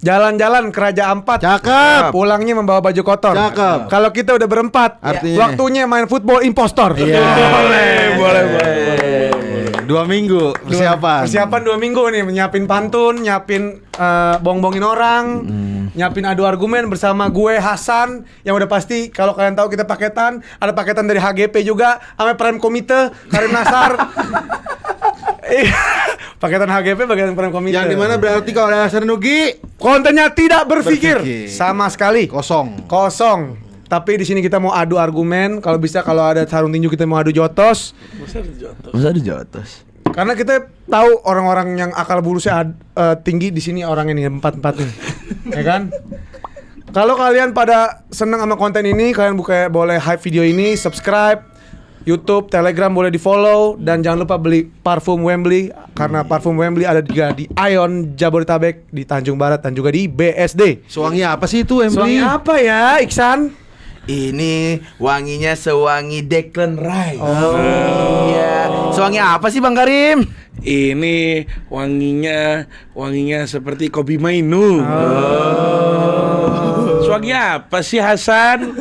Jalan-jalan ke Raja Ampat. Cakep. Pulangnya membawa baju kotor. Cakep. Kalau kita udah berempat, Artinya? waktunya main football impostor. Iya. Boleh. 2 minggu persiapan. Persiapan 2 minggu nih, nyiapin pantun, nyiapin bongbongin orang, nyiapin adu argumen bersama gue Hasan yang udah pasti kalau kalian tahu kita paketan, ada paketan dari HGP juga, sama Prime Komite, Karim Nasar. Paketan HGP, paketan Prime Komite. Yang dimana berarti kalau ada Hasan Nugi kontennya tidak berpikir sama sekali. kosong. Tapi di sini kita mau adu argumen, kalau bisa kalau ada sarung tinju kita mau adu jotos. Masa ada jotos? Karena kita tahu orang-orang yang akal bulusnya tinggi di sini orang ini empat nih, ya kan? Kalau kalian pada seneng sama konten ini, kalian boleh hype video ini, subscribe, YouTube, Telegram boleh di follow, dan jangan lupa beli parfum Wembley karena parfum Wembley ada juga di Ion Jabodetabek, di Tanjung Barat dan juga di BSD. Suangnya apa sih itu, Suami Emily? apa ya, Iksan? Ini wanginya sewangi Declan Rice. Iya. Sewangi apa sih Bang Karim? Ini wanginya seperti Kopi Mainu. Suaminya apa sih Hasan?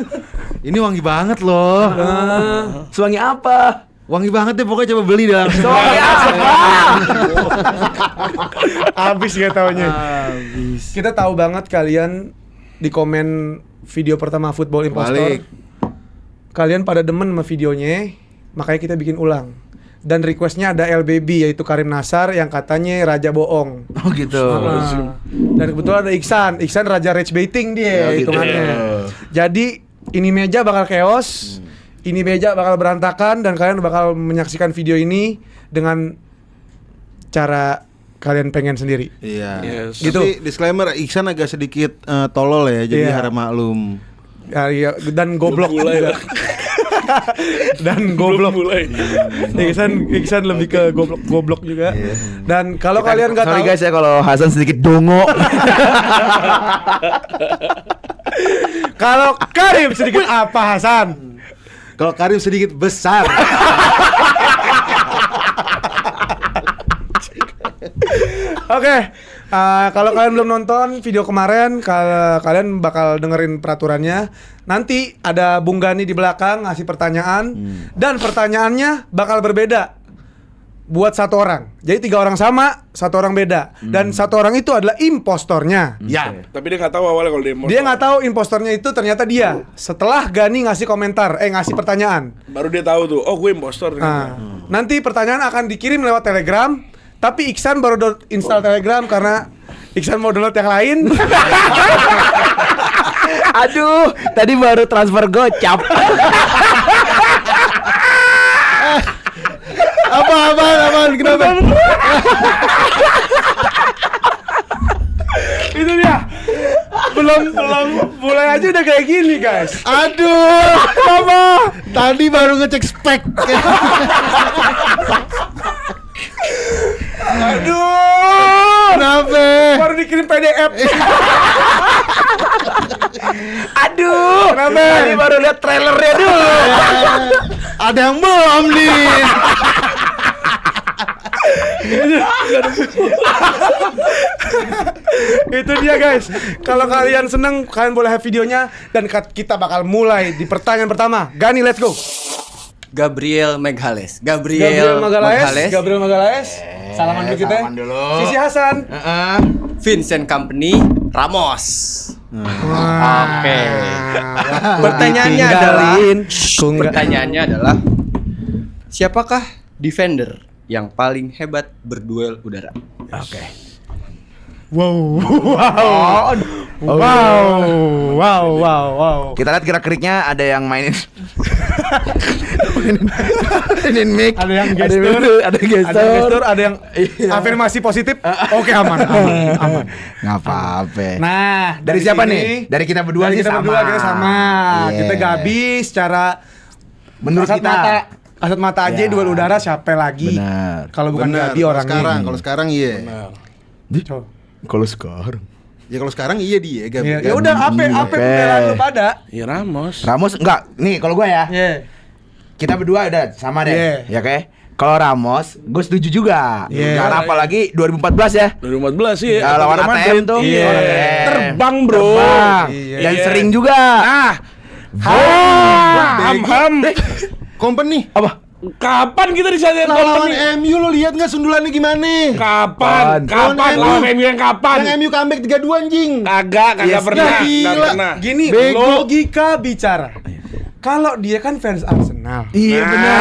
Ini wangi banget loh. Sewangi apa? Wangi banget deh, pokoknya coba beli dah. Sewangi apa? Habis gak taunya. Kita tahu banget kalian di komen video pertama Football Impostor. Balik. Kalian pada demen sama videonya, makanya kita bikin ulang. Dan requestnya ada LBB yaitu Karim Nasar yang katanya raja bohong. Oh gitu. Dan kebetulan ada Iksan raja rage baiting dia hitungannya. Jadi ini meja bakal chaos, ini meja bakal berantakan dan kalian bakal menyaksikan video ini dengan cara kalian pengen sendiri. Iya. Yes. Gitu. Tapi disclaimer, Iksan agak sedikit tolol ya, jadi Iya. harap maklum. Ya, iya, dan goblok mulai juga. Dan goblok. Iksan lebih ke goblok juga. Dan kalau kalian nggak Sorry tahu, guys ya kalau Hasan sedikit dongo. kalau Karim sedikit apa Hasan? Kalau Karim sedikit besar. Oke, kalau kalian belum nonton video kemarin, kalau kalian bakal dengerin peraturannya. Nanti ada Bung Gani di belakang ngasih pertanyaan, dan pertanyaannya bakal berbeda. Buat 1 orang, jadi 3 orang sama, 1 orang beda, dan 1 orang itu adalah impostornya. Ya. Tapi dia nggak tahu awalnya kalau dia impostor. Dia nggak tahu impostornya itu ternyata dia. Setelah Gani ngasih komentar, ngasih pertanyaan. Baru dia tahu tuh, oh gue impostor. Nanti pertanyaan akan dikirim lewat Telegram. Tapi Iksan baru install Telegram karena Iksan mau download yang lain. Aduh, tadi baru transfer gocap. Apaan? Kenapa? Itu dia. Belum mulai aja udah kayak gini, guys. Aduh, apa? Tadi baru ngecek spek. Aduh. Kenapa? Baru dikirim PDF. Aduh, Kenapa? tadi baru lihat trailernya dulu. Ada yang belum nih. Itu dia, guys. Kalau kalian seneng, kalian boleh have videonya. Dan kita bakal mulai di pertanyaan pertama. Gani, let's go. Gabriel Magalhaes. Gabriel Magalhaes. Salaman dulu kita. Salaman dulu. Sisi Hasan. Vincent Kompany, Ramos. Oke. Pertanyaannya adalah siapakah defender yang paling hebat berduel udara? Oke. Wow. Kita lihat gerak-geriknya ada yang mainin mic, Ada yang gestur, ada yang afirmasi positif. Oke, aman. Nggak apa-apa. Nah, Dari siapa nih? Dari kita berdua Dari nih kita sama. berdua kita sama. Iya. Kita Gabi secara Menurut kasat kita. kasat mata aja Iya. duel udara siapa lagi? Benar. Kalau bukan Bener, Gabi orangnya. Kalau sekarang iya. Coba. Kalau sekarang Ya kalau sekarang iya dia, Gabi. Ya udah, apa Oke. pembelaan lu pada? Ya Ramos. Ramos enggak. Nih kalau gue ya. Iya. Kita berdua udah sama deh. Iya. Ya oke. Kalau Ramos, gue setuju juga. Iya. Karena apalagi 2014 ya. 2014 sih. Ya, lawan Atletico ATM Madrid. tuh. Iya. Lawan ATM. Terbang, Bro. Terbang. Iya. Dan Iya. sering juga. Nah, ham. Company. Apa? Kapan kita disajikan Lawan company? MU lo lihat nggak sundulannya gimana? Kapan? Lawan Lawan MU. MU yang kapan? Yang MU comeback 3-2 anjing. Kagak Yes. pernah. Ya, gila. Nggak pernah. Gini, Bego. logika bicara. Kalau dia kan fans Arsenal. Iya benar.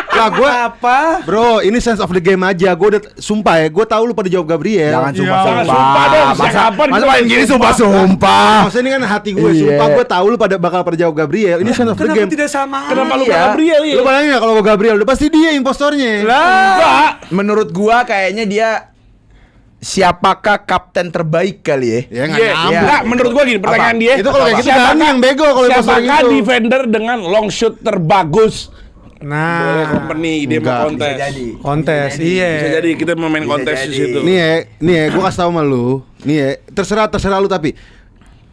Lah gue Apa? Bro, ini sense of the game aja. Gue udah sumpah ya, gue tahu lu pada jawab Gabriel. Jangan Iya, jangan sumpah dong, sejak kapan Masa kita main gini sumpah. Maksudnya ini kan hati gue, Iya. sumpah gue tahu lu bakal pada jawab Gabriel. Ini sense of the Kenapa game. tidak sama? Kenapa lu Iya. Gabriel ya? Lu bayangin gak kalau gue Gabriel, udah pasti dia impostornya. Enggak. Menurut gua kayaknya dia siapakah kapten terbaik kali ya? Ya nggak Iya. nyambung. Enggak, menurut gua gini pertanyaan Apa? dia. Itu kalau kayak gitu Siapakah- Dani yang bego kalau impostor Siapakah gitu. defender dengan long shoot terbagus? Boleh Nah, company dia Enggak. mau kontes. kontes. Bisa Iya. jadi kita mau main Bisa kontes di jadi. situ. Nih ya, gue kasih tau sama lu. Nih ya, terserah lu tapi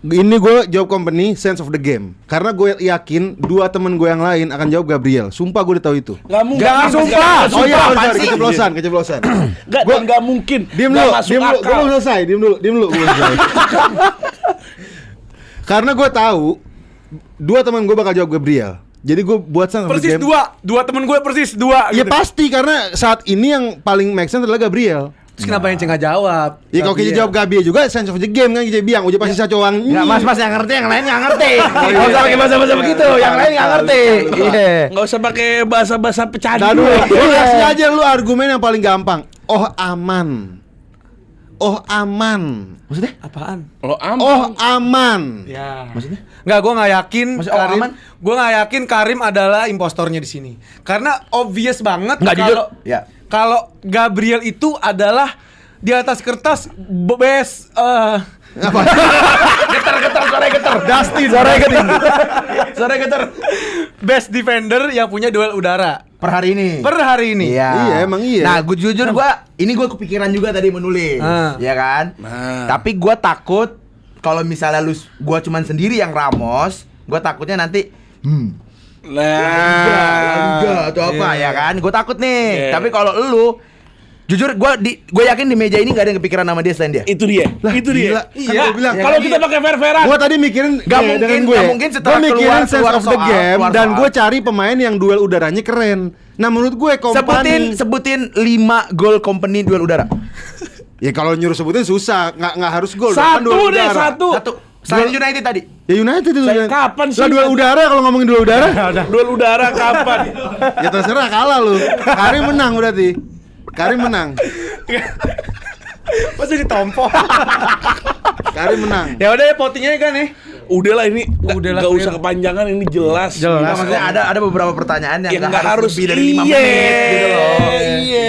ini gue jawab company sense of the game. Karena gue yakin dua temen gue yang lain akan jawab Gabriel. Sumpah gue udah tahu itu. Enggak mungkin. Jangan sumpah. Oh iya, apaan sorry, sih? keceplosan. Enggak, Gua- enggak mungkin. Diem Nggak dulu, masuk diem dulu, gue akal. belum selesai, diem dulu, gua belum selesai. Karena gue tahu dua teman gue bakal jawab Gabriel. Jadi gue buat sense of the Persis game. dua temen gue persis dua. Ya gitu. pasti karena saat ini yang paling make sense adalah Gabriel. Terus kenapa yang nggak jawab? Ya kalau kita jawab Gabriel juga sense of the game kan kita bilang udah pasti sacowang. Enggak mas yang ngerti, yang lain nggak ngerti. Enggak usah pakai bahasa-bahasa begitu, yang lain nggak ngerti. Iya. Enggak usah pakai bahasa-bahasa pecandu. Nah dulu, lu kasih aja lu argumen yang paling gampang. Oh aman. Maksudnya? Apaan? Lo Oh aman. Ya. Maksudnya? Nggak, gue nggak yakin Maksudnya orang Karim. aman? Gue nggak yakin Karim adalah impostornya di sini. Karena obvious banget Nggak jujur. kalau Ya. kalau Gabriel itu adalah di atas kertas best Getar, suara getar. Dustin, Suara getar. best defender yang punya duel udara Per hari ini. per hari ini. Iya, emang iya. Nah, gue jujur ini gue kepikiran juga tadi menulis, Ah. ya kan? Nah. Tapi gue takut kalau misalnya gue cuman sendiri yang Ramos, gue takutnya nanti enggak atau apa ya kan? Gue takut nih. Iya. Tapi kalau lu jujur gue yakin di meja ini gak ada yang kepikiran nama dia selain dia. Itu dia. Itu dia. gila. Kan gua bilang. Kalau kita pakai fair-fairan. Gue tadi mikirin Gak nih, mungkin, dengan gak mungkin setelah Gua mikirin keluar sense of the soal, game keluar dan soal. gue cari pemain yang duel udaranya keren. Nah menurut gue company. Sebutin 5 gol company duel udara. Ya kalau nyuruh sebutin susah, nggak harus gol. Satu duel deh, udara. satu. Selain United tadi. Ya United itu. Kapan sih? Lah duel udara kalau ngomongin duel udara. Duel udara kapan? Ya terserah kalah lu. Karim menang berarti. Karim menang. Masa ditompo? Karim menang. Ya udah ya votingnya kan nih. Udahlah ini Udahlah, enggak usah clear. kepanjangan, ini jelas. Jelas. Nah, maksudnya ada beberapa pertanyaan yang Yang nggak harus lebih dari 5 iya, menit gitu loh. Iya.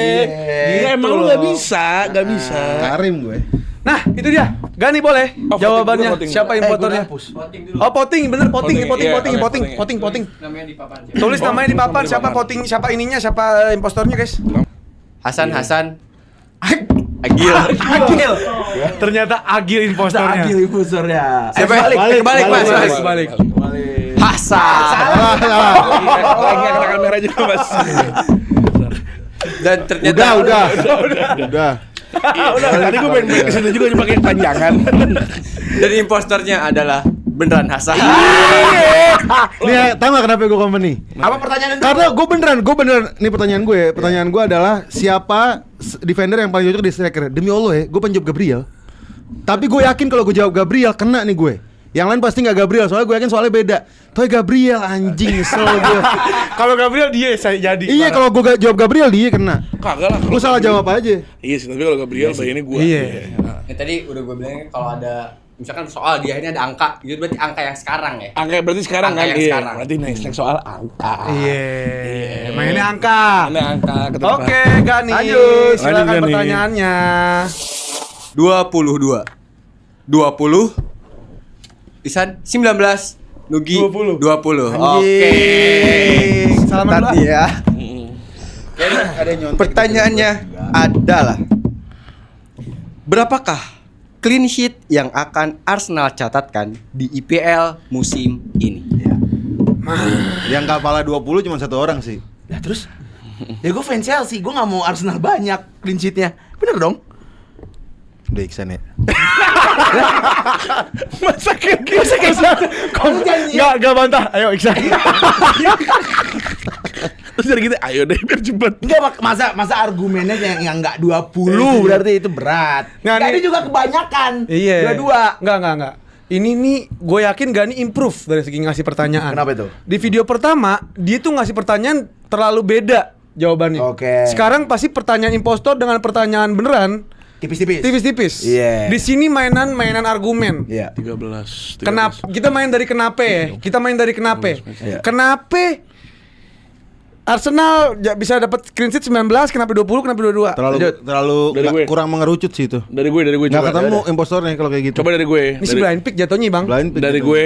Iya, emang lu nggak bisa, nggak bisa. Karim gue. Nah, itu dia. Gani boleh Oh, jawabannya. voting. Siapa impostornya? Oh, voting bener voting, Voting, voting, iya, voting. Namanya di papan. Tulis namanya di papan Di siapa papan. voting, siapa ininya, siapa impostornya, guys. Hasan. Agil. Agil. Ternyata Agil impostornya. Agil imposternya. Siapa? Balik, Mas. Balik. Hasan. Lagi kena kamera juga, Mas. Dan ternyata Udah. Tadi gue pengen kesini juga cuma pakai panjangan. dan impostornya adalah beneran Hasan. Nih, tahu gak kenapa gue company? Apa pertanyaan itu? Karena gue beneran. Nih pertanyaan gue. Pertanyaan gue adalah siapa defender yang paling cocok di striker? Demi Allah ya, gue pengen jawab Gabriel. Tapi gue yakin kalau gue jawab Gabriel kena nih gue. Yang lain pasti nggak Gabriel, soalnya gue yakin soalnya beda. Tapi Gabriel anjing nyesel gue. Kalau Gabriel dia saya jadi. Iya kalau gue jawab Gabriel dia kena. Kagak lah. Lu salah jawab aja. Iya sih, tapi kalau Gabriel bayangin gue. Iya. Ya, tadi udah gue bilang kalau ada misalkan soal dia ini ada angka, itu berarti angka yang sekarang ya. Angka berarti sekarang Angka kan? yang Iya. sekarang. Berarti next soal angka. Iya. Mainnya angka. Ini angka ketebak. Oke, Gani. Lanjut. Silakan Lanjut, Gani. pertanyaannya. 22. Isan 19. Nugi 20. 20. Oke. Salaman dulu. Tadi ya. Pertanyaannya adalah berapakah clean sheet yang akan Arsenal catatkan di IPL musim ini? Yang kepala 20 cuma satu orang sih. Nah terus ya gue fans Chelsea, gue gak mau Arsenal banyak clean sheet-nya. Bener dong? Udah Iksan ya. Masa kayak Gak bantah. Ayo Iksan. Terus dari gitu, ayo deh biar cepet. Enggak, masa argumennya yang enggak 20 berarti itu berat. Nggak, Nggak, nih. ini juga kebanyakan. Iya. Dua-dua. Enggak. Ini nih gue yakin Gani improve dari segi ngasih pertanyaan. Kenapa itu? Di video pertama dia tuh ngasih pertanyaan terlalu beda jawabannya. Oke. Sekarang pasti pertanyaan impostor dengan pertanyaan beneran Tipis-tipis. tipis-tipis. Iya. Di sini mainan argumen. Iya. 13. Kenapa? Kita main dari kenapa ya? Iya. Kenapa Arsenal bisa dapat clean sheet 19, kenapa 20, kenapa 22? Terlalu Dari gue. kurang mengerucut sih itu. Dari gue Nggak coba. ketemu impostornya kalau kayak gitu. Coba dari gue. Ini si blind pick jatuhnya, Bang. Blind pick Dari gitu. gue.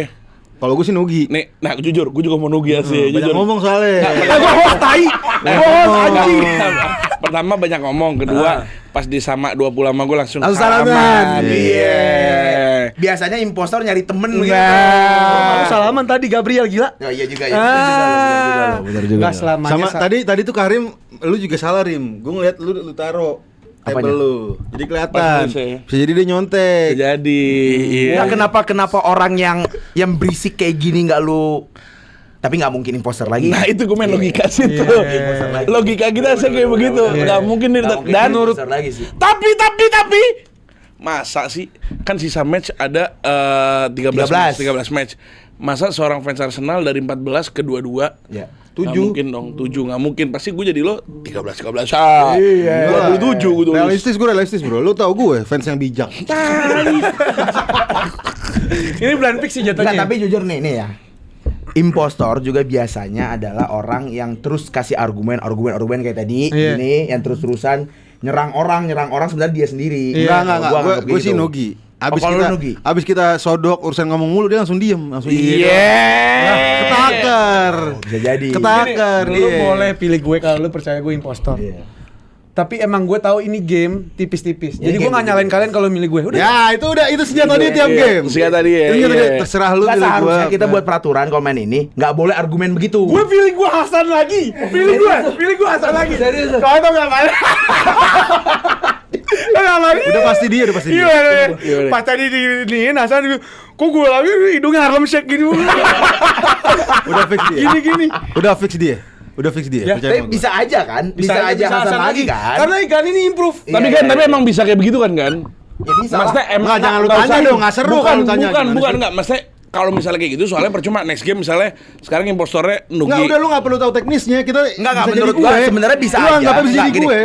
Kalau gue sih Nugi. Nih, nah jujur, gue juga mau nugi sih, Banyak jujur. ngomong soalnya. Tai. Anjing. Pertama banyak ngomong, kedua pas di sama 20 lama gue langsung Langsung salaman. Iya. Biasanya impostor nyari temen gitu. Aku salaman tadi Gabriel gila. Oh, iya juga ya. Bener juga. Gak selamanya. Sama tadi tuh Karim, lu juga salah Rim. Gue ngeliat lu taro Apanya? table lu. Jadi Pas kelihatan. nulis ya. Bisa jadi dia nyontek. Jadi, iya. Nah, kenapa orang yang berisik kayak gini nggak lu? Tapi nggak mungkin imposter lagi. Nah itu gue main logika sih tuh. Imposter lagi. Logika kita sih kayak begitu. Nggak mungkin nih. Nggak mungkin Dan imposter lagi sih. tapi masa sih kan sisa match ada 13 match. Masa seorang fans Arsenal dari 14 ke 22 Ya. 7. Nggak mungkin dong, 7 nggak mungkin. Pasti gue jadi lo 13-13 Iya. 27 gue tulis. Realistis bro. Lu tau gue fans yang bijak. Ini blind pick sih Nggak, jatuhnya. tapi jujur nih ya. Impostor juga biasanya adalah orang yang terus kasih argumen kayak tadi, Iya. ini yang terus-terusan nyerang orang sebenarnya dia sendiri. Iya. Enggak. Gua anggap Gue gitu. sih Nugi. Kalau lu Nugi? Abis kita sodok urusan ngomong mulu dia langsung diem, langsung Iya. Ketakar. Bisa jadi. Ketakar. Lu boleh pilih gue kalau lu percaya gue impostor. Iya. Tapi emang gue tahu ini game tipis-tipis. Ini Jadi gue game nggak nyalain tipis. kalian kalau milih gue. Udah. Ya itu senjata dia tiap game. Senjata dia, Itu senjata iya. dia. Terserah lu Nggak pilih seharusnya gua. kita buat peraturan kalau main ini nggak boleh argumen begitu. Gue pilih gue Hasan lagi. Pilih gue Hasan lagi. Kau tau nggak mana? Nggak mana? Udah pasti dia. Iya. Pas tadi di Hasan, kok gue lagi hidungnya Harlem Shake gini. Udah fix dia. Gini. Udah fix dia. Ya, Percaya Tapi sama gua. bisa aja kan? Bisa aja Hasan lagi kan? Karena ikan ini improve. Iya. Tapi emang bisa kayak begitu kan? Ya bisa. Maksudnya lah. emang Nggak, jangan lu nggak tanya usah dong, nggak seru kalau lu tanya gimana Bukan, sih? enggak. Maksudnya kalau misalnya kayak gitu soalnya percuma next game misalnya sekarang impostornya Nugi. Nggak, udah lu nggak perlu tahu teknisnya. Kita Enggak, bisa menurut jadi gua gue. sebenarnya bisa Lu aja. anggapnya bisa jadi Nggak, gini. gue.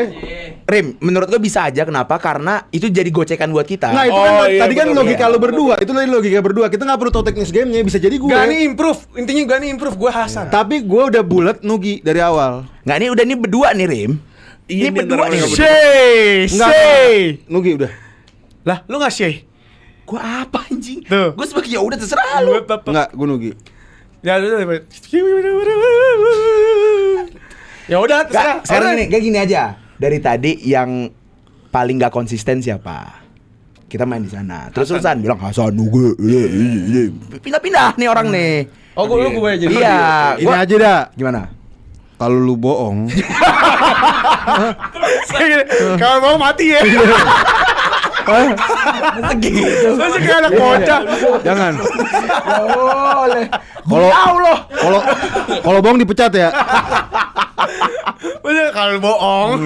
Rim, menurut gua bisa aja. Kenapa? Karena itu jadi gocekan buat kita. Nah itu Oh, kan iya, tadi kan betul, logika iya. lu berdua. Itu tadi logika berdua. Kita nggak perlu tahu teknis gamenya. Bisa jadi gue. Gani improve. Intinya Gani improve. Gue Hasan. Tapi gue udah bulat Nugi dari awal. Nggak, ini udah berdua nih Rim. Iya, Ini ini berdua antara nih. mereka Enggak. Nugi udah. Lah, lu nggak sih? Gua apa anjing? Tuh. Gua sebagai ya udah terserah lu. Enggak, gue Nugi. Ya udah. Ya udah terserah. Nggak, sekarang Oke. kayak gini aja. Dari tadi yang paling nggak konsisten siapa? Kita main di sana. Terus-terusan bilang Hasan Nugi. Pindah-pindah nih orang nih. Oh, gue jadi. Iya. Ini aja dah. Gimana? Kalau lu bohong, Kalau mau mati ya. Gitu. Masih kayak anak bocah. jangan. Boleh. Kalau kalau bohong dipecat ya. Masih kalau bohong.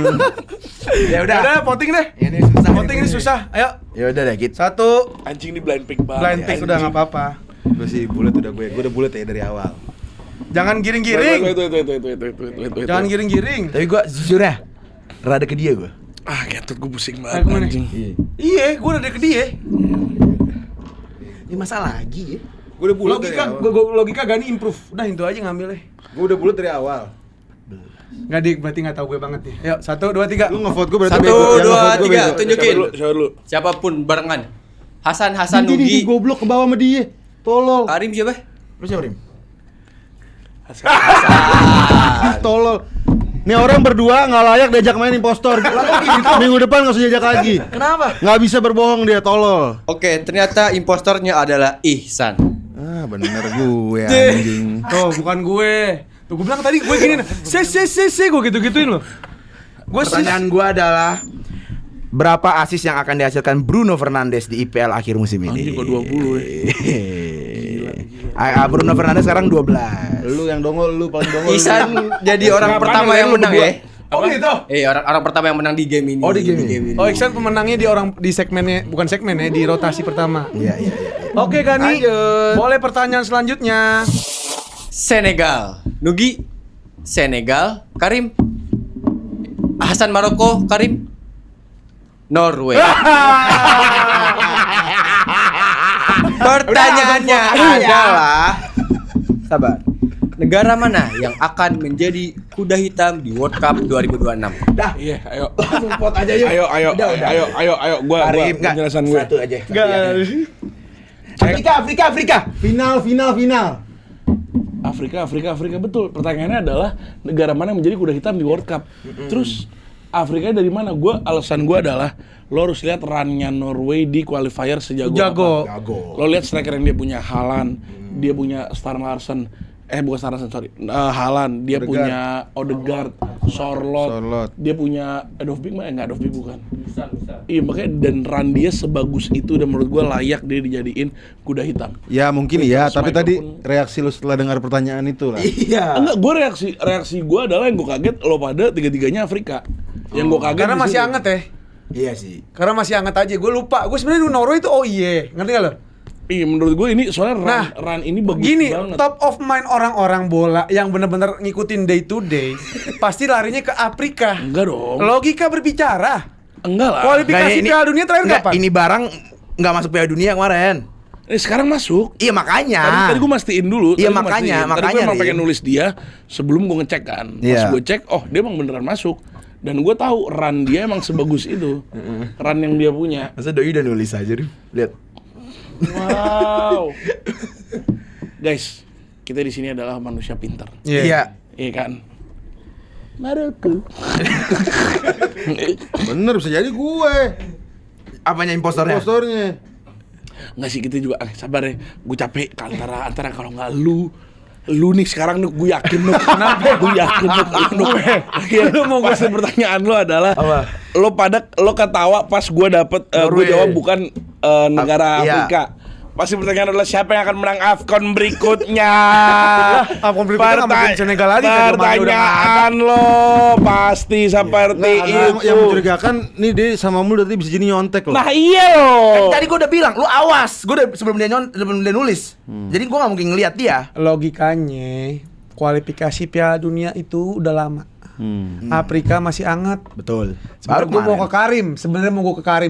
Ya udah. Udah, voting deh. Ini susah. Voting ini susah. Ayo. Ya udah deh, Kit. Satu. Anjing di blind pick banget. Blind pick udah nggak apa-apa. Gue sih bulat udah gue udah bulat ya dari awal. Jangan giring-giring. Itu. Jangan giring-giring. Tapi gua jujur ya, rada ke dia gua. Ah, ketut gue pusing Ayo banget kemana? anjing. Iya, gue udah ke dia. Ini masalah lagi ya. Gue udah bulat dari Logika, awal. logika Gani improve. Udah itu aja ngambilnya. Gue udah bulat dari awal. Nggak dik, berarti nggak tahu gue banget nih. Ayo, 1, 2, 3. Lu nge-vote gue berarti 1, bego. Yang 2, nge-vote gua 3, bego. tunjukin. Siapa dulu? Siapapun barengan. Hasan Ini Nugi. goblok ke bawah sama dia. Tolol. Arim siapa? Lu siapa, Rim? Tolol. Nih orang berdua nggak layak diajak main impostor. Minggu depan nggak usah diajak lagi. Kenapa? Nggak bisa berbohong dia, tolol. Oke, ternyata impostornya adalah Ihsan. Ah, bener gue anjing. Tuh, bukan gue. Tuh gue bilang tadi gue gini, gue gitu-gituin loh. Gue Pertanyaan gue adalah berapa assist yang akan dihasilkan Bruno Fernandes di IPL akhir musim ini? Anjing, kok 20 Bruno Fernandes sekarang 12. Lu yang dongol, lu paling dongol. Isan jadi orang Apaan pertama yang yang lu menang berdua? ya. Oh gitu. Orang pertama yang menang di game ini. Oh, di game ini. Oh, Iksan pemenangnya di segmennya, bukan segmennya, di rotasi pertama. Iya. Oke, Gani. Lanjut. Boleh pertanyaan selanjutnya. Senegal. Nugi. Senegal. Karim. Hasan Maroko. Karim. Norway. Pertanyaannya adalah Sabar. negara mana yang akan menjadi kuda hitam di World Cup 2026? Dah. Iya, ayo. Support aja yuk. Ayo. Ayo. Gua Karim, enggak. penjelasan gue. Satu aja. Enggak. Afrika. Final. Afrika betul. Pertanyaannya adalah negara mana yang menjadi kuda hitam di World Cup. Terus Afrika dari mana? Alasan gue adalah lo harus lihat run-nya Norway di qualifier sejago Jago. apa. Lo lihat striker yang dia punya Haaland, dia punya Star Larsen. Bukan Star Larsen, sorry. Haaland, dia punya Odegaard, Sorloth. Dia punya Adolf Beek, enggak Adolf Beek bukan. Iya, makanya dan run dia sebagus itu dan menurut gue layak dia dijadiin kuda hitam. Ya mungkin Wih, iya, terus tapi tadi microphone. reaksi lu setelah dengar pertanyaan itu lah. Iya. Enggak, gue reaksi gue adalah yang gue kaget lo pada tiga-tiganya Afrika. Yang gue kaget Karena di masih situ. hangat ya. Iya sih. Karena masih hangat aja. Gue lupa. Gue sebenarnya Norway itu ngerti gak lo? Iya, menurut gue ini soalnya Nah, run ini bagus Gini, banget. top of mind orang-orang bola yang benar-benar ngikutin day to day pasti larinya ke Afrika. Enggak dong. Logika berbicara. Enggak lah. Kualifikasi Piala Dunia terakhir kapan? Ini barang nggak masuk Piala Dunia kemarin. Sekarang masuk. Iya makanya. Tadi gue mastiin dulu. Iya, Tadi gua makanya, mastiin. Tadi makanya, gue emang Rin. pengen nulis dia sebelum gue ngecek kan. Pas Iya. gue cek, oh dia emang beneran masuk. Dan gue tahu run dia emang sebagus itu. Run yang dia punya. Masa doi udah nulis aja deh. Lihat. Wow. Guys, kita di sini adalah manusia pintar. Iya. Iya kan? Maroko. Bener bisa jadi gue. Apanya impostornya? Impostornya. Nggak sih, kita juga sabar ya. Gue capek antara kalau nggak lu nih sekarang nih gue yakin lu kenapa gue yakin lu mau gue pertanyaan lu adalah Apa? lo ketawa pas gue dapet gue Norway. jawab bukan negara Iya. Afrika. Pasti pertanyaan adalah siapa yang akan menang AFCON berikutnya. AFCON berikutnya nggak mungkin Senegal lagi, kan, Romania udah nggak Pertanyaan lo pasti seperti Nggak, itu. yang mencurigakan nih dia sama mulu berarti bisa jadi nyontek loh. Nah iya lo. Tadi gue udah bilang, lu awas. Gue udah sebelum dia nulis. Jadi gue nggak mungkin ngelihat dia. Logikanya kualifikasi Piala Dunia itu udah lama. Afrika masih hangat. Betul. Sebenarnya gue mau ke Karim.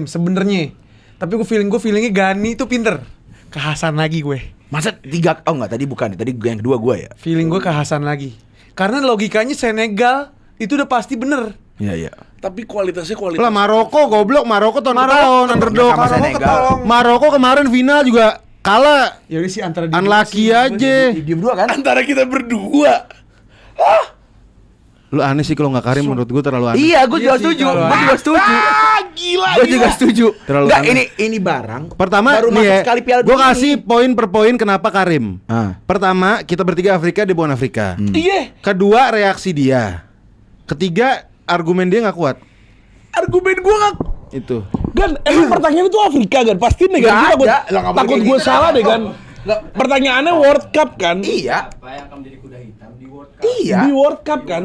Sebenarnya. Tapi gue feelingnya Gani itu pinter. Ke Hasan lagi gue. Masa 3? Oh enggak, tadi bukan. Tadi yang kedua gue ya. Feeling gue ke Hasan lagi. Karena logikanya Senegal itu udah pasti bener. Iya. Tapi kualitasnya Lah Maroko goblok, Maroko tahun ke tahun underdog. sama Senegal. Maroko kemarin final juga kalah. Ya udah sih antara Unlucky aja. Dia berdua kan? antara kita berdua. Lu aneh sih kalau nggak Karim menurut gue terlalu aneh. Iya, gue juga Iya sih, setuju. kalau Gue juga setuju. Gila. Gue juga setuju. Terlalu Enggak, aneh. ini barang. Pertama baru nih masuk ya, sekali Piala gue Dunia kasih ini. poin per poin kenapa Karim. Ah. Pertama, kita bertiga Afrika, dia bukan Afrika. Iya. Kedua, reaksi dia. Ketiga, argumen dia nggak kuat. Argumen gue nggak. Itu. Gan, emang pertanyaan itu Afrika kan? Pasti nih kan? Nggak Takut, ada. Lah, nggak boleh takut kayak gue gitu. salah deh kan? Pertanyaannya World Cup kan? Iya. Apa yang akan menjadi kuda hitam di World Cup? Iya. Di World Cup kan?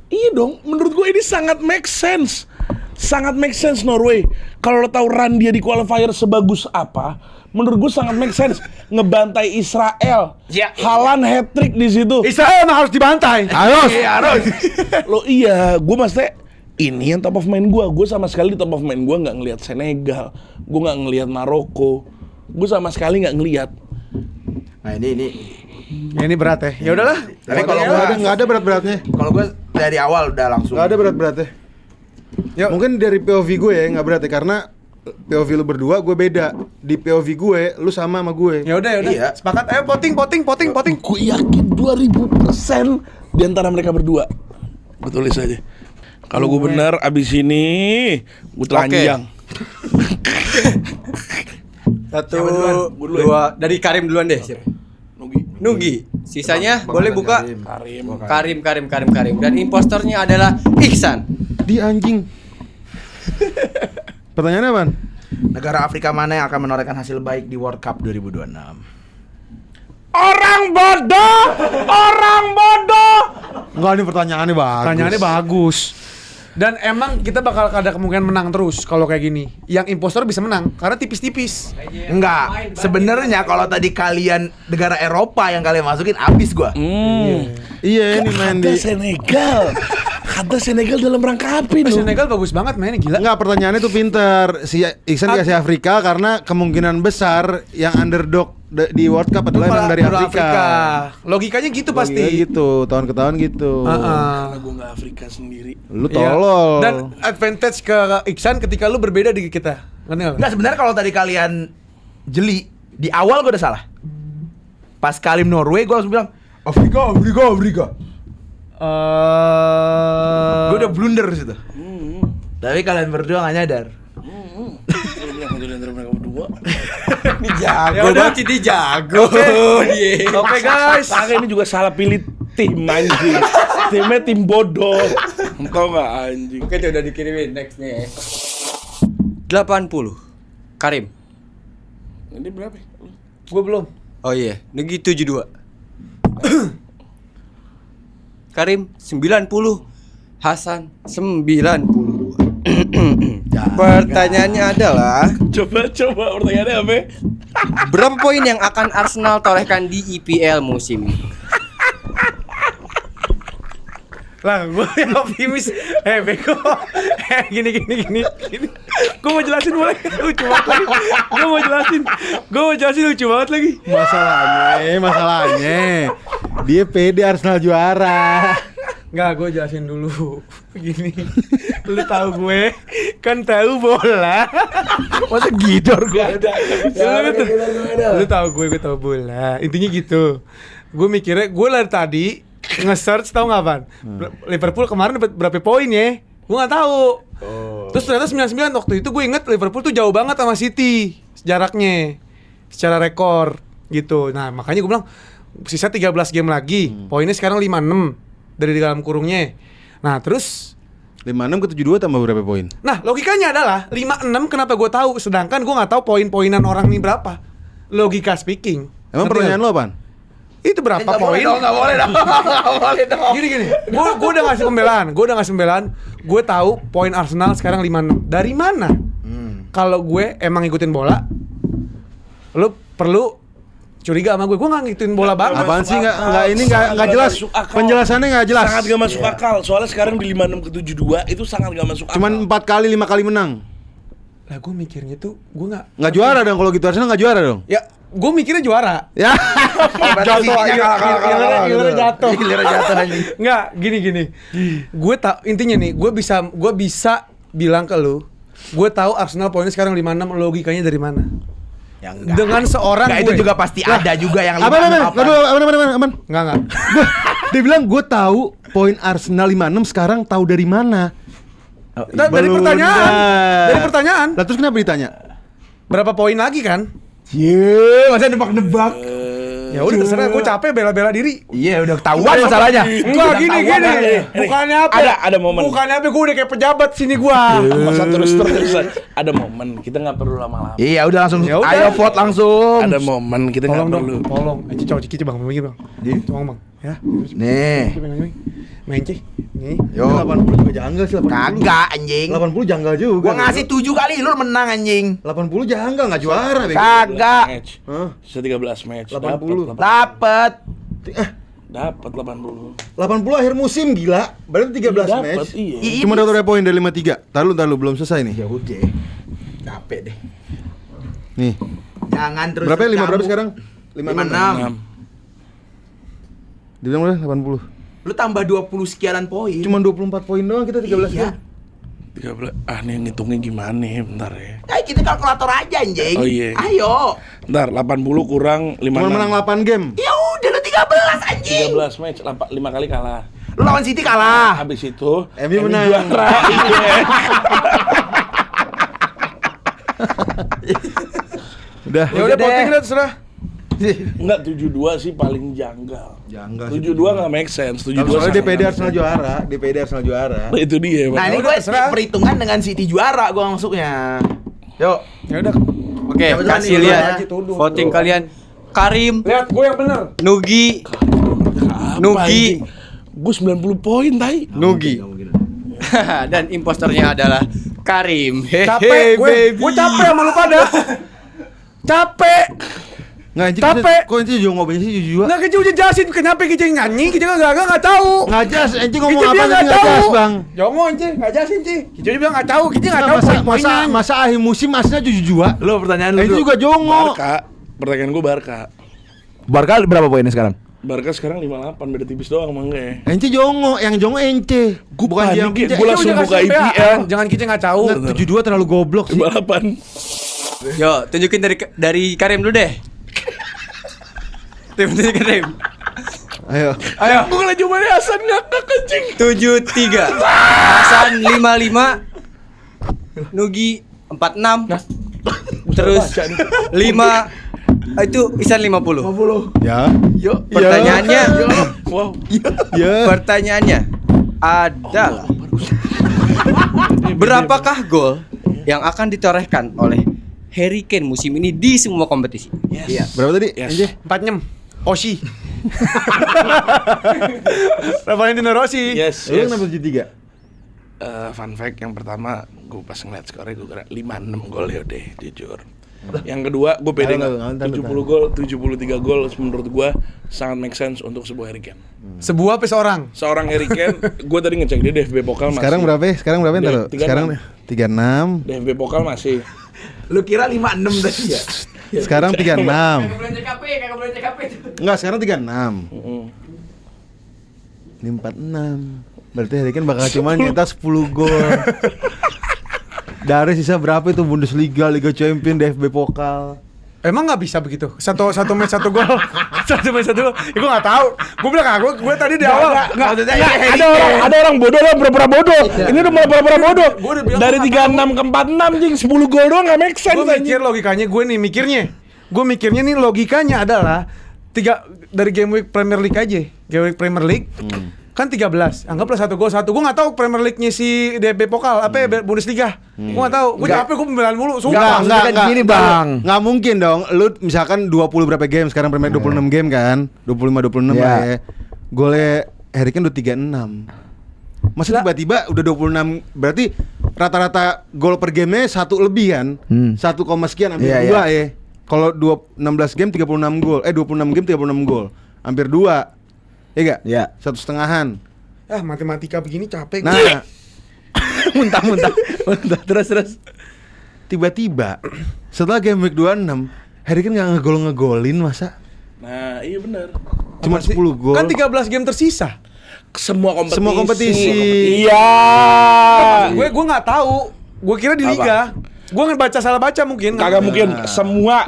Iya dong, menurut gue ini sangat make sense. Sangat make sense Norway. Kalau lo tahu run dia di qualifier sebagus apa, menurut gue sangat make sense. Ngebantai Israel. Ya. Haaland hat-trick di situ. Israel emang harus dibantai. Harus. Lo iya, gue maksudnya ini yang top of mind gue. Gue sama sekali di top of mind gue nggak ngelihat Senegal. Gue nggak ngelihat Maroko. Gue sama sekali nggak ngelihat. Nah, ini Ya ini berat ya. Ya udahlah. Tapi kalau nggak ada berat-beratnya. kalau gue dari awal udah langsung. Nggak ada berat-beratnya. Yuk. Mungkin dari POV gue ya nggak berat ya karena POV lu berdua gue beda. Di POV gue lu sama gue. Ya udah. Iya. Sepakat. Ayo voting. Gue yakin 2000% di antara mereka berdua. Gue tulis aja. Kalau gue benar abis ini gue telanjang. Satu, Gua dulu ya? 2 dari Karim duluan deh. Siapa? Nugi. Sisanya boleh buka. Karim. Dan impostornya adalah Iksan. Di anjing. Pertanyaannya apaan? Negara Afrika mana yang akan menorehkan hasil baik di World Cup 2026? Orang bodoh. Enggak, ini pertanyaannya bagus. Pertanyaannya bagus. Dan emang kita bakal ada kemungkinan menang terus kalau kayak gini. Yang impostor bisa menang karena tipis-tipis. Enggak, sebenarnya kalau tadi kalian negara Eropa yang kalian masukin abis gua. Iya, ini main di Senegal. Kata Senegal dalam rangka apa itu? Senegal bagus banget mainnya gila. Enggak, pertanyaannya tuh pinter. Si Iksan dikasih Afrika karena kemungkinan besar yang underdog di World Cup adalah yang dari Afrika. Logikanya gitu pasti. Logikanya gitu, tahun ke tahun gitu. Karena gue nggak Afrika sendiri. Lu Iya. tolol. Dan advantage ke Iksan ketika lu berbeda di kita. Ngerti nggak? Enggak, sebenarnya kalau tadi kalian jeli, di awal gua udah salah. Pas Kalim Norway gua langsung bilang Afrika. Gua udah blunder situ. Tapi kalian berdua gak nyadar. Lu bilang satu di antara mereka berdua. Ini jago Ya udah. banget sih, dia jago. Dia. Oke guys. Kakak ini juga salah pilih tim anjing. Timnya tim bodoh. Tau gak anjing? Oke, udah dikirimin next nih. 80. Karim. Ini berapa? Gue belum. Oh iya, Nugi 72. Karim 90. Hasan 92. Pertanyaannya adalah Coba pertanyaannya apa? berapa poin yang akan Arsenal torehkan di IPL musim ini? Lah, gue yang optimis. Beko. Gini. Gue mau jelasin boleh? Lucu banget lagi. Gue mau jelasin lucu banget lagi. Masalahnya dia pede Arsenal juara. Nggak, gue jelasin dulu. Gini. Lu tahu gue kan tahu bola. Masa gidor gua. Lu tahu gue tahu bola. Intinya gitu. Gue mikirnya gue dari tadi nge-search tahu nggak Pan? Liverpool kemarin dapat berapa poin ya? Gue nggak tahu. Terus ternyata 99 waktu itu gue inget Liverpool tuh jauh banget sama City jaraknya secara rekor gitu. Nah makanya gue bilang sisa 13 game lagi, poinnya sekarang 56 dari di dalam kurungnya. Nah terus 56 ke 72 tambah berapa poin? nah logikanya adalah 56 kenapa gue tahu sedangkan gue nggak tahu poin-poinan orang ini berapa. Logika speaking. Emang Ngerti pertanyaan nggak? lo apaan? Itu berapa Nggak poin? boleh dong. Gini. Gue udah ngasih pembelaan. Gue tahu poin Arsenal sekarang 56. Dari mana? Kalau gue emang ngikutin bola, lu perlu curiga sama gue nggak ngikutin bola banget. Apaan sih nggak jelas. Masuk akal. Penjelasannya nggak jelas. Sangat gak masuk akal. Soalnya sekarang di 56 ke 72 itu sangat gak masuk akal. Cuman 4 kali 5 kali menang. Lah gue mikirnya tuh gue Nggak juara dong kalau gitu, Arsenal nggak juara dong. Ya, gue mikirnya juara. Ya. Giliran jatuh anjing. Enggak, gini. Intinya nih, gue bisa bilang ke lu, gue tahu Arsenal poinnya sekarang 56, logikanya dari mana? Ya enggak. Dengan seorang Enggak, gue. itu juga pasti ada juga yang Aman. Enggak. Dia bilang gue tahu poin Arsenal 56 sekarang tahu dari mana? Dari Blunder. pertanyaan. Lah terus kenapa ditanya? Berapa poin lagi kan? Masa nebak-nebak. Ya udah terserah, gue capek bela-bela diri. Iya, udah ketahuan masalahnya. Enggak gini. Bukannya apa? Ada momen. Bukannya apa? Gue udah kayak pejabat sini gua. Masa terus-terusan. Ada momen, kita gak perlu lama-lama. Iya, udah langsung. Ya udah. Ayo vote langsung. Ada momen, kita gak Tolong dong, perlu. tolong. Coba Ciki bang, bang. Tolong bang, ya. Nih. Main Cik. Nih. Yo. 80 juga janggal sih. 80. Kagak anjing. 80 janggal juga. Gua ngasih 7 kali lu menang anjing. 80 janggal nggak juara. Kagak. Match. Hah? Sisa 13 match. 80. Dapat. Dapat 80. 80 akhir musim gila. Berarti 13 Dapat, match. iya. Cuma dapat berapa poin dari 53? Tahu belum selesai nih. Ya udah. Capek deh. Nih. Jangan terus. Berapa ya? 5 berapa bercabung. sekarang? 56. Dibilang berapa? 80. Lu tambah 20 sekianan poin. Cuma 24 poin doang, kita 13 Iya. poin. 13. Nih ngitungnya gimana ya? Bentar ya. Nah, kita kalkulator aja anjing. Oh, iya. Ayo. Bentar, 80 kurang 56. Cuma menang 8 game. Ya udah lu 13 anjing. 13 match, 5 kali kalah. Lu lawan City kalah. Habis itu MU menang. juara. Iya. Udah. Ya udah voting deh terserah. Enggak, 72 sih paling janggal. Janggal sih. 72 nggak make sense. 72 Soalnya sangat DPD nggak Arsenal make juara, DPD Arsenal juara. sense. Nah, itu dia. Nah, ini udah, gue terserah. perhitungan dengan City juara gue masuknya. Yuk. Ya udah. Oke, Siapa duluan kasih nih? lihat Lagi tuduh. voting kalian. Karim, Lihat gue yang bener. Nugi, Nugi, Gue 90 poin, tai. Nugi. Dan imposternya adalah Karim. Capek gue capek sama lu pada. Capek. Nggak, anjing. Capek. Kok anjing juga ngomongnya sih jujur. Nah, kita udah jelasin kenapa kita nyanyi, kita enggak tahu. Nggak jelas, anjing ngomong Kita apa bilang sih nggak nggak jelas, tahu. Bang. Jongo anjing, enggak jelasin sih. Kita bilang enggak tahu, kita enggak tahu Masa poin-poinnya. masa akhir musim masnya jujur. Lu pertanyaan lu. Itu juga jongo. Barca. Pertanyaan gue Barca. Barca berapa poinnya sekarang? Barca sekarang 58, beda tipis doang emang enggak. Ence jongo, yang jongo ence. Gua Bukan dia yang panik ya, pinjam. gua langsung Udah buka kasih IPL. PA, jangan kita enggak tahu. 72 terlalu goblok sih. 58. Yo, tunjukin dari Karim dulu deh. Tunjukin Karim. Ayo. Ayo. Gue ngeliat jawabannya Hasan ngakak anjing. 73. Hasan 55. Nugi 46. Terus 5 itu Isan 50. Ya. Yuk. Pertanyaannya, Wow. Ya. pertanyaannya adalah berapakah gol yang akan ditorehkan oleh Harry Kane musim ini di semua kompetisi? Iya. Berapa tadi? Yes. Ence? 46. Oshi. Valentino Rossi. Yes, Lu yes. kenapa 73? Fun fact yang pertama, gue pas ngeliat skornya gue kira 56 gol ya deh, jujur. Yang kedua, gue pede Tahan, nggak? 70 gol, 73 gol menurut gue sangat make sense untuk sebuah Harry Kane. Sebuah apa seorang? Seorang Harry Kane, gue tadi ngecek dia DFB Pokal masih. Sekarang berapa ya? Sekarang berapa ntar? 36. Sekarang 36. DFB Pokal masih. Lu kira 56 tadi ya? Sekarang 36. Boleh CKP, kagak boleh CKP. Enggak, sekarang 36. Mm-mm. Ini 46. Berarti Harry Kane bakal cuma nyetak 10 gol. Dari sisa berapa itu Bundesliga, Liga Champions, DFB Pokal. Emang nggak bisa begitu? Satu match satu gol, satu match satu gol. Ya, gue nggak tahu. Gue bilang gue tadi di awal. Ada orang bodoh lah pura-pura bodoh. Ini udah mulai pura-pura bodoh. Gua udah bilang Dari gua nggak 36 ke 46 jing 10 gol doang enggak make sense Gue anjing. mikir logikanya, gue mikirnya nih logikanya adalah dari game week Premier League aja. Game week Premier League kan 13, anggaplah 1 gol 1. Gue nggak tahu Premier League-nya si DFB Pokal apa ya Bundesliga. Gue nggak tahu. Gue capek, gue pembelian mulu. Sumpah. Enggak, gini, Bang. Nggak mungkin dong. Lu misalkan 20 berapa game sekarang Premier 26 game kan? 25 26 Iya. lah ya. Golnya Harry Kane udah 36. Masa tiba-tiba udah 26, berarti rata-rata gol per gamenya 1 lebih kan? 1, sekian hampir Iya, 2 ya. Kalau 16 game 36 gol. 26 game 36 gol. Hampir 2. Iya gak? Iya. 1,5. Ah, matematika begini capek. Nah, Muntah. Terus. tiba-tiba setelah game week 26 Harry Kane gak ngegolin masa? Nah, iya benar. Cuma 10 gol. Kan 13 game tersisa. Semua kompetisi. Semua kompetisi. Iya. Gue nggak tahu. Gue kira di liga. Gue salah baca mungkin. Kagak mungkin semua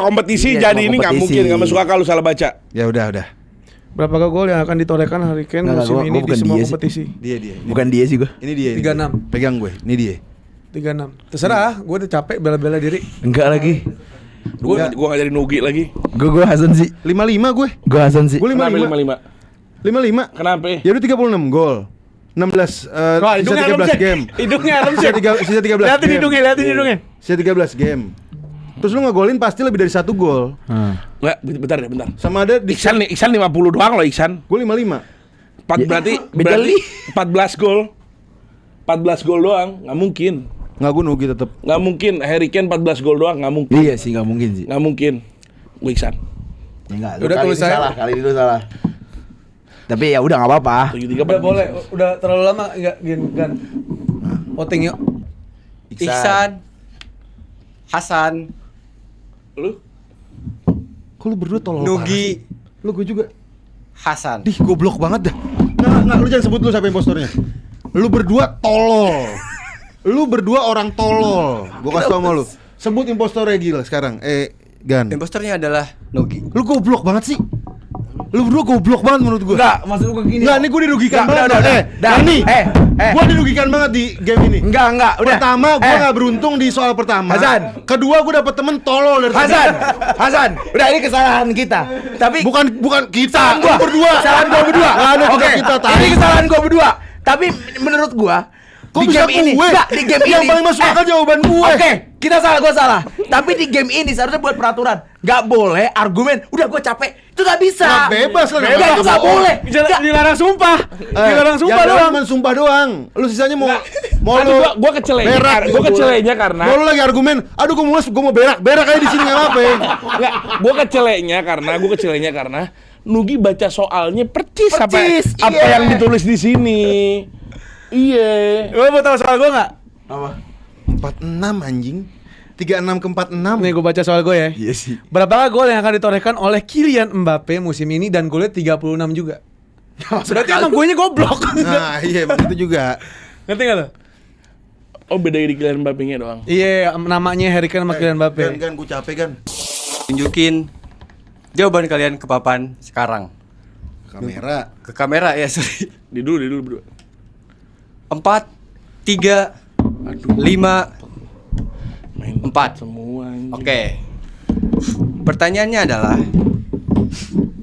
kompetisi Iya, jadi semua ini nggak kompetisi. mungkin, nggak masuk akal lu salah baca. Ya udah. Berapa gol yang akan ditorehkan Harry Kane Nggak, musim gua ini di bukan semua dia sih. kompetisi? Dia. Bukan dia sih gue. Ini dia. 36. Pegang gue. Ini dia. 36. Terserah, gue udah capek bela-bela diri. Enggak lagi. Gua ngajarin Nugi lagi. Gue Hasan sih. 55 gue. Gue Hasan sih. Gue Kenapa 55. 55? 55. Kenapa? Ya udah 36 gol. 16 Wah, sisa hidungnya 13 game. Hidungnya helm Sisa 13 Lihatin game. hidungnya. Sisa 13 game. Terus lu ngegolin pasti lebih dari 1 gol. Enggak, bentar deh, bentar. Sama ada di Iksan 50 doang loh Iksan. gue 55. Berarti beda li. 14 gol. 14 gol doang, nggak mungkin. Enggak, gue nugi tetep. Nggak mungkin Harry Kane 14 gol doang, nggak mungkin. Iya sih, nggak mungkin sih. Nggak mungkin. Gue Iksan. Enggak, Udah tulis saya. Kali ini lu salah. Tapi ya udah nggak apa-apa. 73 Udah boleh, udah terlalu lama enggak Gan. Voting yuk. Iksan, Hasan, Lu? Kok lu berdua tolol? Nugi, parah sih? Lu gue juga. Hasan. Dih, goblok banget dah. Nggak, lu jangan sebut lu siapa impostornya. Lu berdua tolol. Lu berdua orang tolol. Gua kasih tau sama lu. Sebut impostornya gila sekarang. Gan. Imposternya adalah Nugi. Lu goblok banget sih. Lu berdua goblok banget menurut gua. Enggak, maksud gue gini. Enggak, ini gua dirugikan Udah, banget. udah. Dani. Gua dirugikan banget di game ini. Enggak, udah. Pertama, gua nggak beruntung di soal pertama. Hasan. Kedua, gua dapet temen tolol dari Hasan, udah ini kesalahan kita. Tapi bukan kita, kesalahan gua berdua. Kesalahan gua berdua. Nggak ada Oke, kita, ini kesalahan gua berdua. Tapi menurut gua Kok di bisa game ini, gue? enggak, di game Yang ini paling masuk akal jawaban gue. Oke, kita salah, gua salah. Tapi di game ini seharusnya buat peraturan. Nggak boleh argumen. Udah gua capek. Itu nggak bisa. Nah, bebas lah. Enggak, itu nggak boleh. Nggak. Dilarang sumpah. Dilarang sumpah yang doang. cuma sumpah doang. Lu sisanya mau Tadi lu gua kecelenya, berak. gua kecelenya karena Mau lu lagi argumen, aduh gua mau berak aja di sini enggak apa-apa. enggak, gua kecelenya karena Nugi baca soalnya percis apa Percis, apa iya. yang ditulis di sini. Iya. Lo mau tahu soal gue nggak? Apa? 46 anjing. 36 ke 46. Nih gue baca soal gue ya. Iya sih. Berapa gol yang akan ditorehkan oleh Kylian Mbappe musim ini dan golnya 36 juga. Berarti emang gue nya goblok. Nah, iya begitu juga. Ngerti gak lo? Oh, beda di Kylian Mbappe-nya doang. Iya, namanya Harry Kane sama Kylian Mbappe. Gan, gue capek kan. Tunjukin jawaban kalian ke papan sekarang. Kamera. Ke kamera ya, sorry. Di dulu berdua. 4, 3, 5, Main 4. semua. anjing. Oke. Pertanyaannya adalah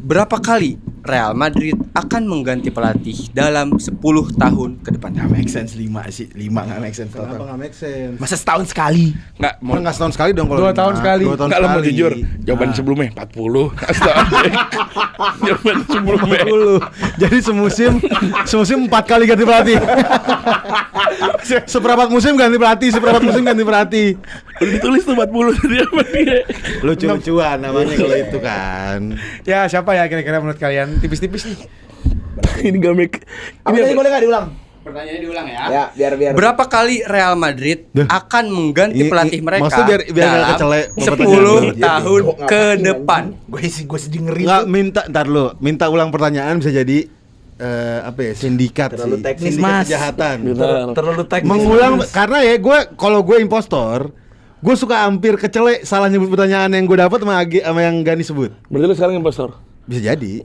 berapa kali Real Madrid akan mengganti pelatih dalam 10 tahun ke depan? Nggak make sense 5 sih. 5 nggak make sense. Kenapa enggak make sense? Masa setahun sekali? Enggak, mau Enggak setahun sekali dong kalau 2 tahun sekali. 2 tahun enggak lo mau sekali. jujur. Jawaban sebelumnya 40. Astaga. Jawaban sebelumnya. 40. Jadi semusim 4 kali ganti pelatih. Seperempat musim ganti pelatih. Udah ditulis tuh 40 tadi apa dia. Lucu-lucuan namanya kalau itu kan. Ya, siapa ya kira-kira menurut kalian? Tipis-tipis nih. Ini gak make. Apa tadi boleh nggak diulang? Pertanyaannya diulang ya. Ya, biar. Berapa kali Real Madrid akan mengganti pelatih mereka maksudnya biar nggak dalam kecelek 10 tahun ke depan? Gue sedih ngeri. Enggak minta ulang pertanyaan bisa jadi apa ya? Sindikat Terlalu sih. teknis, Sindikat Mas. kejahatan. Terlalu teknis. Mengulang karena ya kalau gue impostor, gue suka hampir kecelek salah nyebut pertanyaan yang gue dapat sama yang Gani sebut. Berarti lu sekarang impostor. Bisa jadi.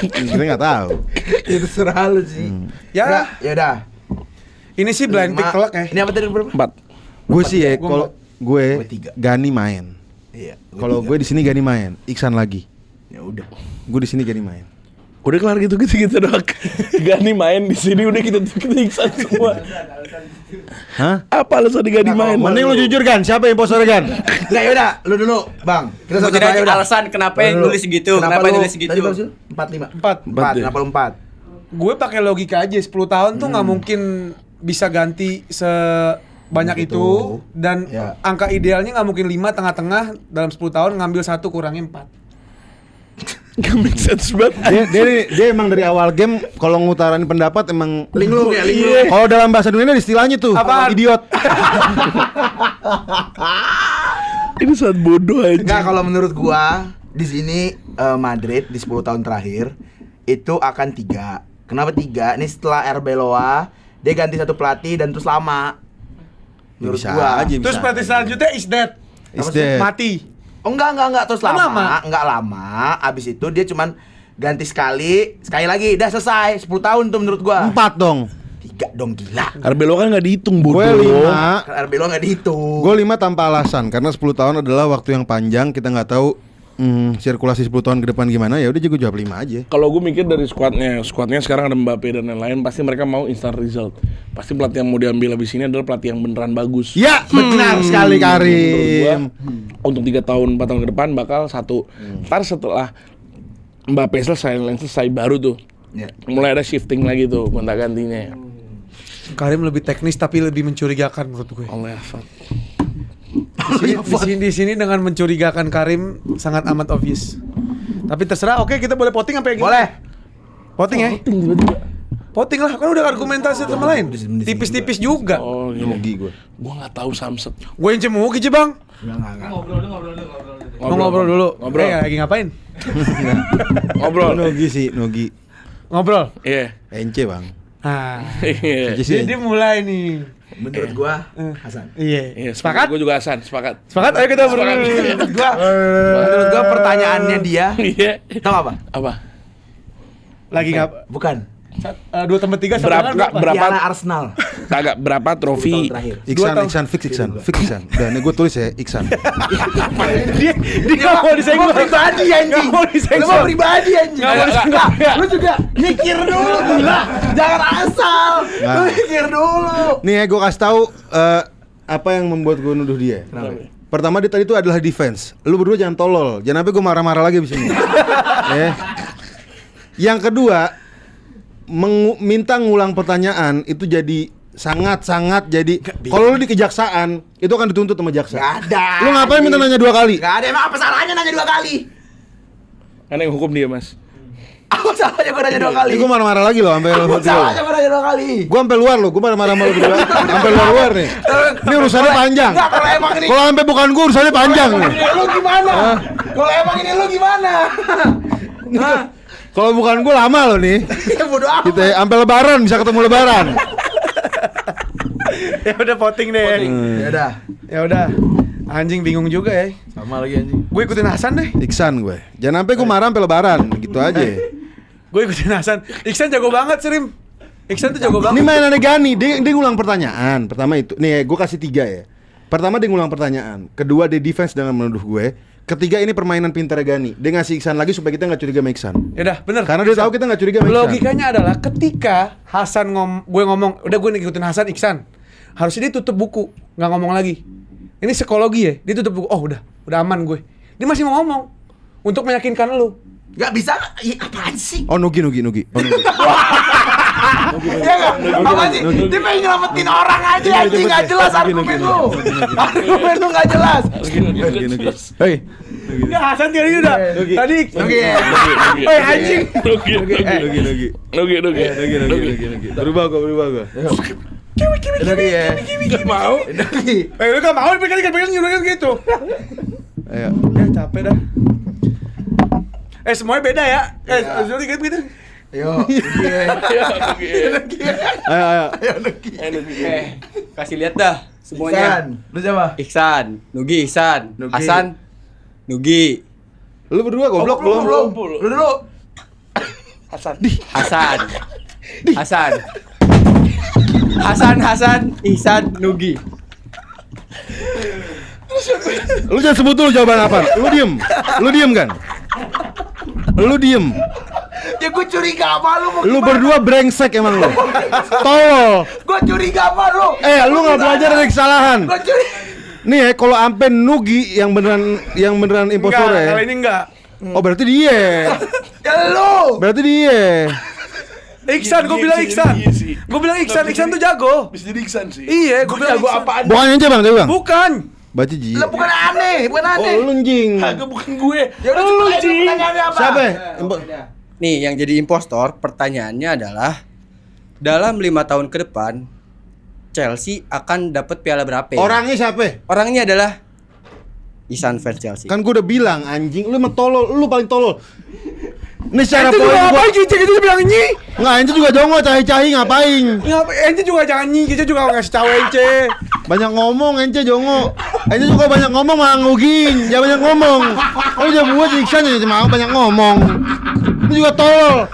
Kita nggak tahu. Itu serah lu sih. Ya, Ya udah. ini sih blind pick telak ya. Ini apa tadi berapa? 4. Gue sih ya Gua kalau Gue gue 3. Gani main. Iya. Kalau gue di sini Gani main, Iksan lagi. Ya udah. Gue di sini Gani main. Udah kelar gitu dok. Gani main di sini udah kita iksan semua. Hah? Apa alasan Gani main? Mending lu jujur kan, siapa impostor kan? Enggak, ya udah, lu dulu, Bang. Kita Mau satu jadi udah. alasan kenapa yang Lu dulu. nulis gitu, kenapa yang nulis gitu. Tadi berapa sih? 4, 5. 4. 4. Kenapa lu 4? Gue pakai logika aja 10 tahun tuh nggak mungkin bisa ganti sebanyak Gitu. itu dan Ya. angka idealnya nggak mungkin 5 tengah-tengah dalam 10 tahun ngambil 1 kurangi 4. Gak make sense banget. Dia emang dari awal game kalau ngutarain pendapat emang Linglung ya, linglung. Kalau dalam bahasa dunia ada istilahnya tuh, Apaan? idiot. Ini sangat bodoh aja. Enggak, kalau menurut gua di sini Madrid di 10 tahun terakhir itu akan 3. Kenapa 3? Ini setelah Arbeloa dia ganti 1 pelatih dan terus lama. Menurut Bisa gua. aja. Terus Bisa. pelatih selanjutnya is dead. Is Apa sih? dead. Mati. Oh enggak terus Kan lama. Enggak lama. Abis itu dia cuman ganti sekali lagi udah selesai. 10 tahun tuh menurut gua. 4 dong. 3 dong, gila. Arbelo kan nggak dihitung bodoh. Gue 5. Kan Arbeloa enggak dihitung. Gue 5 tanpa alasan karena 10 tahun adalah waktu yang panjang, kita nggak tahu sirkulasi 10 tahun ke depan gimana, ya udah gue jawab 5 aja. Kalau gue mikir dari squadnya sekarang ada Mbappe dan lain-lain, pasti mereka mau instant result. Pasti pelatih yang mau diambil habis ini adalah pelatih yang beneran bagus. Ya, benar sekali Menurut gua, Karim. untuk 3 tahun 4 tahun ke depan bakal satu. Ntar setelah Mbappe selesai baru tuh Ya. mulai ada shifting lagi tuh gonta-gantinya. Karim lebih teknis tapi lebih mencurigakan menurut gue. Allah Di sini dengan mencurigakan Karim sangat amat obvious. Tapi terserah, oke kita boleh voting apa ya? Boleh. Voting ya? Voting lah, kan udah argumentasi sama lain. Tipis-tipis juga. Oh, gini. Rugi gue. Gua nggak tahu Samsat. Gue yang cemuk aja bang. Enggak. Mau ngobrol dulu. Ngobrol. Lagi ngapain? Ngobrol. Nogi sih, Nogi. Ngobrol. Iya. Ence bang. Nah, Iya. Ence sih. dia mulai nih. Menurut gua Hasan. Iya. Iya, Sepakat? Gue juga Hasan, sepakat. Sepakat? Ayo kita berdua. Menurut gua pertanyaannya dia Iya. tahu apa? Apa? Lagi ngap? Bukan. 2/3 Berapa Piala Arsenal. kagak berapa trofi? Tahun terakhir. Iksan, fix Iksan. Dan gue tulis ya Iksan. Dia nggak mau disenggol. Lu pribadi anjing. Nggak mau disenggol. Lu mau pribadi anjing. Nggak mau disenggol. Nggak, lu juga mikir dulu gila. Jangan asal. Lu mikir dulu. Nih ya gue kasih tahu apa yang membuat gue nuduh dia. Pertama dia tadi itu adalah defense. Lu berdua jangan tolol. Jangan sampai gue marah-marah lagi abis ini. Yang kedua, minta ngulang pertanyaan itu jadi sangat jadi. Kalau lu di kejaksaan itu akan dituntut sama jaksa. Gak ada. Lu ngapain minta nanya 2 kali? Gak ada, emang apa salahnya nanya 2 kali? Karena yang hukum dia, Mas. Apa salahnya gua nanya 2 kali? Ini gue marah-marah lagi loh sampai Apa salahnya gua nanya 2 kali? gue sampai luar loh, gue marah-marah sama lu berdua. Sampai luar nih. Ini urusannya panjang. Enggak, kalau emang ini Kalau sampai bukan gue urusannya panjang nih. lu gimana? Kalau emang ini lu gimana? Hah? Kalau bukan gue lama loh nih. Ya bodo amat. Kita sampai lebaran bisa ketemu lebaran. Ya udah voting deh. Ya udah. Ya udah. Anjing bingung juga ya. Sama lagi anjing. Gue ikutin Hasan deh. Iksan gue. Jangan sampai gue marah sampai lebaran, gitu aja. Gue ikutin Hasan. Iksan jago banget, Srim. Iksan tuh jago Ini banget. mainannya Gani, dia ngulang pertanyaan. Pertama itu, nih gue kasih 3 ya. Pertama dia ngulang pertanyaan. Kedua dia defense dengan menuduh gue. Ketiga ini permainan pintar Gani. Dia ngasih Iksan lagi supaya kita nggak curiga sama Iksan. Ya udah, bener. Karena dia tahu kita nggak curiga sama Iksan. Logikanya adalah ketika Hasan gue ngomong, udah gue ngikutin Hasan Iksan. Harusnya dia tutup buku, nggak ngomong lagi. Ini psikologi ya, dia tutup buku. Oh udah aman gue. Dia masih mau ngomong untuk meyakinkan lu. Gak bisa. Ih, apaan sih? Oh Nugi. Oh, Nugi. Ya enggak? Apaan sih? Dia pengen nyelamatin orang aja anjing, enggak jelas argumen lu. Argumen lu enggak jelas. Hei, Enggak, Hasan tadi udah. Tadi Nugi. anjing. Nugi. Berubah gua. Nugi ya. Gak mau. Nugi. Lu gak mau pegang nyuruhnya gitu. Ayo. Ya capek dah. Semuanya beda ya. Jadi gitu. Ayo, Nugi ya. Ayo. Kasih lihat dah semuanya. Iksan. Lu siapa? Iksan, Nugi, Nugi. Hasan, Nugi, Lu berdua goblok belum? Lu dulu. Hasan, Ihsan, Nugi. Lu jangan sebut dulu jawaban apa. Lu diem kan? Lu diem. Ya gue curiga sama lu. mau Lu gimana? berdua brengsek emang lu. Tolol. Gue curiga sama lu. Lu nggak belajar dari kesalahan. Gue curiga. Nih ya, kalau ampe Nugi yang beneran impostor Enggak, ya. kali ini enggak. Oh berarti dia. Ya lu. Berarti dia. Iksan, gue bilang Iksan. Gue bilang Iksan tuh jago. Bisa jadi Iksan sih. Iya, gue bilang jago Iksan. apaan? Bukan aja bang, tapi bang. Bukan. Baca Ji. Lah bukan aneh. Oh lu anjing. Kagak bukan gue. Ya udah Lu coba sih. pertanyaannya apa? Siapa? Nih yang jadi impostor pertanyaannya adalah dalam 5 tahun ke depan Chelsea akan dapat piala berapa? Ya? Orangnya siapa? Orangnya adalah Ihsan fans Chelsea. Kan gue udah bilang anjing, lu emang tolol, lu paling tolol. Ini secara Ente poin juga gua. ngapain Cici gitu bilang nyi? Enggak, ente juga jongo cahi-cahi ngapain? Ente juga jangan nyi, Cici juga ngasih tahu Ence. Banyak ngomong ente jongo. Ente juga banyak ngomong malah nguging. Jangan banyak ngomong. Lu jangan buat Iksan ya cuma banyak ngomong. Lu juga tolol.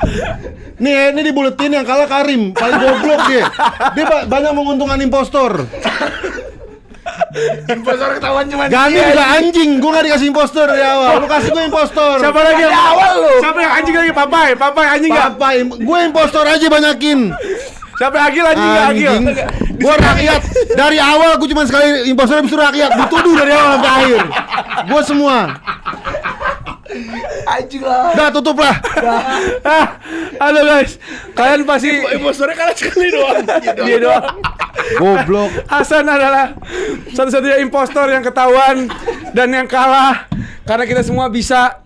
Nih, ini dibuletin yang kalah Karim, paling goblok dia. Dia banyak menguntungkan impostor. Impostor ketahuan cuma Gani juga anjing, gua gak dikasih impostor dari awal. Lu kasih gua impostor. Siapa lagi yang awal lu. Siapa yang anjing lagi? Papai anjing enggak? Apa? Gue impostor aja banyakin. Siapa yang Agil anjing enggak Agil? Gua rakyat dari awal, gua cuma sekali impostor habis itu rakyat. Dituduh dari awal sampai akhir. Gua semua. Anjing lah. Dah tutup lah. Halo guys, kalian pasti Impostornya kalah sekali doang. dia doang. Goblok. Hasan adalah satu-satunya impostor yang ketahuan dan yang kalah karena kita semua bisa.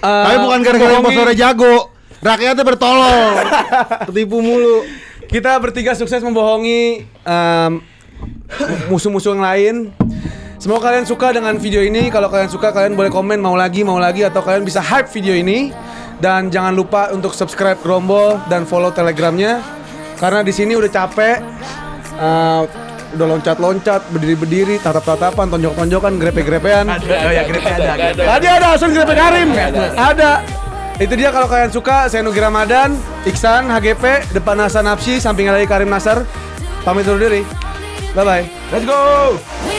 Tapi bukan gara-gara impostornya jago. Rakyatnya bertolol. Ketipu mulu. Kita bertiga sukses membohongi musuh-musuh yang lain. Semoga kalian suka dengan video ini. Kalau kalian suka, kalian boleh komen mau lagi atau kalian bisa hype video ini. Dan jangan lupa untuk subscribe Grombol dan follow Telegramnya. Karena di sini udah capek. Udah loncat-loncat, berdiri-berdiri, tatap-tatapan, tonjok-tonjokan, grepe-grepean. Oh ya, grepe ada. Tadi ada Hasan grepe Karim. Ada. Itu dia kalau kalian suka. Saya Nugi Ramadan, Iksan, HGP, depan Hasan Napsi, samping lagi Karim Nasar. Pamit undur diri. Bye bye. Let's go. We